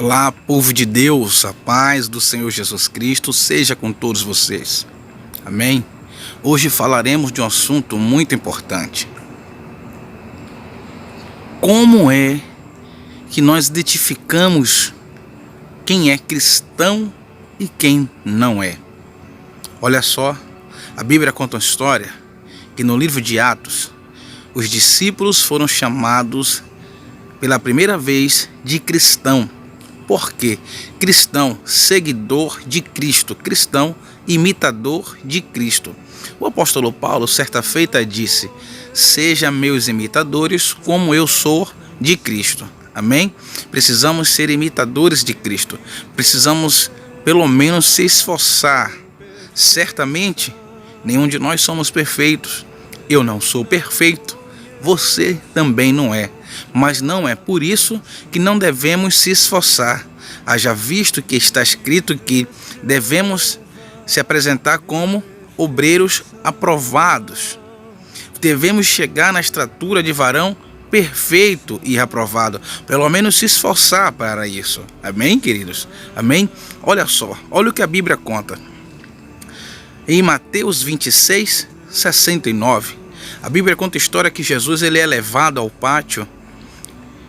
Olá, povo de Deus, a paz do Senhor Jesus Cristo seja com todos vocês. Amém? Hoje falaremos de um assunto muito importante. Como é que nós identificamos quem é cristão e quem não é? Olha só, a Bíblia conta uma história que no livro de Atos, os discípulos foram chamados pela primeira vez de cristão. Por quê? Cristão, seguidor de Cristo. Cristão, imitador de Cristo. O apóstolo Paulo, certa feita, disse: "Sejam meus imitadores, como eu sou de Cristo." Amém? Precisamos ser imitadores de Cristo. Precisamos, pelo menos, se esforçar. Certamente, nenhum de nós somos perfeitos. Eu não sou perfeito. Você também não é. Mas não é por isso que não devemos se esforçar. Haja visto que está escrito que devemos se apresentar como obreiros aprovados. Devemos chegar na estatura de varão perfeito e aprovado. Pelo menos se esforçar para isso. Amém, queridos? Amém? Olha só, olha o que a Bíblia conta. Em Mateus 26, 69, a Bíblia conta a história que Jesus ele é levado ao pátio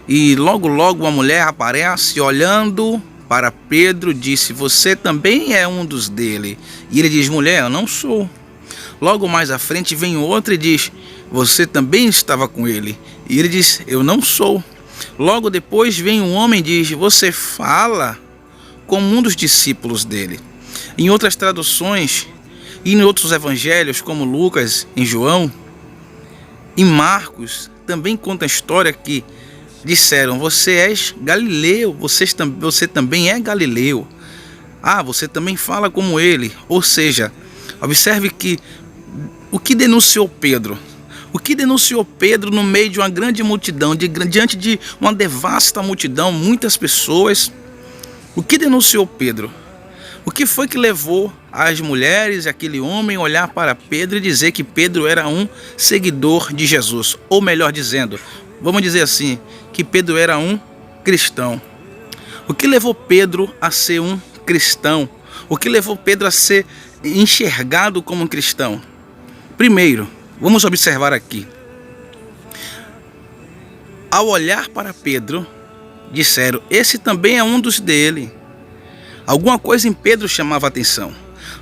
e logo uma mulher aparece olhando para Pedro, disse: "Você também é um dos dele." E ele diz: "Mulher, eu não sou." Logo mais à frente vem outro e diz: "Você também estava com ele." E ele diz: "Eu não sou." Logo depois vem um homem e diz: "Você fala como um dos discípulos dele." Em outras traduções e em outros evangelhos, como Lucas, em João, em Marcos, também conta a história que disseram: "Você és Galileu, você também é Galileu. Ah, você também fala como ele." Ou seja, observe que o que denunciou Pedro? O que denunciou Pedro no meio de uma grande multidão, diante de uma devasta multidão, muitas pessoas? O que denunciou Pedro? O que foi que levou as mulheres e aquele homem a olhar para Pedro e dizer que Pedro era um seguidor de Jesus? Ou melhor dizendo, vamos dizer assim, que Pedro era um cristão. O que levou Pedro a ser um cristão? O que levou Pedro a ser enxergado como um cristão? Primeiro, vamos observar aqui. Ao olhar para Pedro, disseram: "Esse também é um dos dele." Alguma coisa em Pedro chamava a atenção.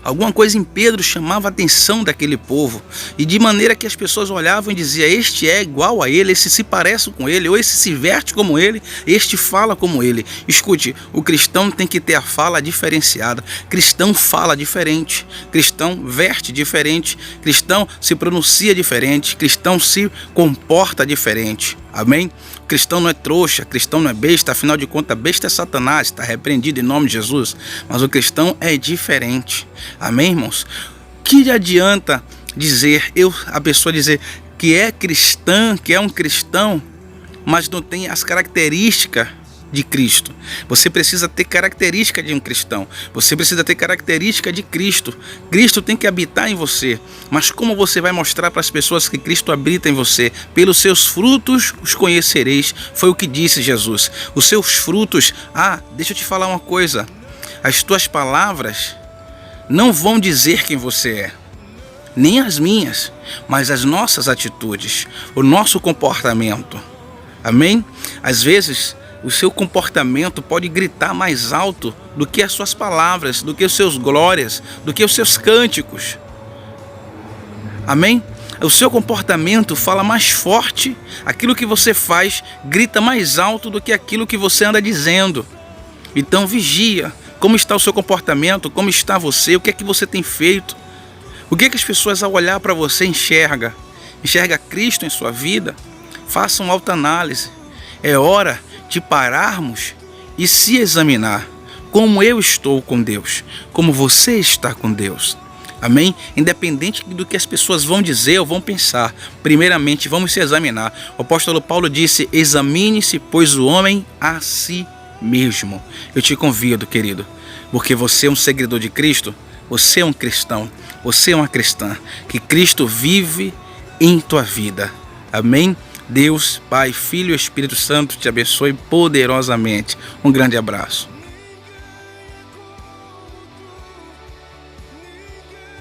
Alguma coisa em Pedro chamava a atenção daquele povo. E de maneira que as pessoas olhavam e diziam: "Este é igual a ele, esse se parece com ele, ou esse se veste como ele, este fala como ele." Escute, o cristão tem que ter a fala diferenciada. Cristão fala diferente. Cristão veste diferente. Cristão se pronuncia diferente. Cristão se comporta diferente. Amém? Cristão não é trouxa, cristão não é besta, afinal de contas, besta é Satanás, está repreendido em nome de Jesus. Mas o cristão é diferente. Amém, irmãos? Que adianta a pessoa dizer que é cristã, que é um cristão, mas não tem as características de Cristo? Você precisa ter característica de um cristão. Você precisa ter característica de Cristo. Cristo tem que habitar em você. Mas como você vai mostrar para as pessoas que Cristo habita em você? Pelos seus frutos os conhecereis. Foi o que disse Jesus. Os seus frutos. Deixa eu te falar uma coisa. As tuas palavras não vão dizer quem você é. Nem as minhas, mas as nossas atitudes. O nosso comportamento. Amém? Às vezes o seu comportamento pode gritar mais alto do que as suas palavras, do que os seus glórias, do que os seus cânticos. Amém? O seu comportamento fala mais forte, aquilo que você faz grita mais alto do que aquilo que você anda dizendo. Então vigia, como está o seu comportamento, como está você, o que é que você tem feito, o que é que as pessoas ao olhar para você enxerga Cristo em sua vida? Faça uma autoanálise. É hora de pararmos e se examinar. Como eu estou com Deus, como você está com Deus. Amém? Independente do que as pessoas vão dizer ou vão pensar, primeiramente vamos se examinar. O apóstolo Paulo disse: "Examine-se, pois, o homem a si mesmo." Eu te convido, querido, porque você é um seguidor de Cristo, você é um cristão, você é uma cristã, que Cristo vive em tua vida. Amém? Deus, Pai, Filho e Espírito Santo te abençoe poderosamente. Um grande abraço.